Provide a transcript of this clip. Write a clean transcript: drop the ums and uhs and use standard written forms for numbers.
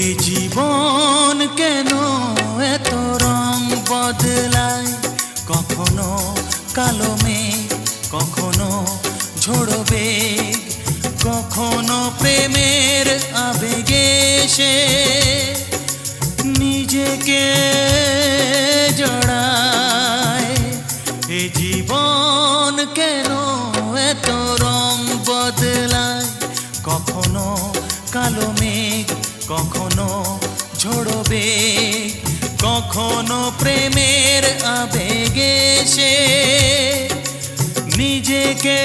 এ জীবন কেন এত রং বদলায়, কখনো কালো মেঘ, কখনো ঝোড়ো বেগ, কখনো প্রেমের আবেগে সে নিজেকে জড়ায়। এ জীবন কেন এত রং বদলায়, কখনো কালো মেঘ, কখনো ঝোড়ো বেগ, কখনো প্রেমের আবেগে সে নিজেকে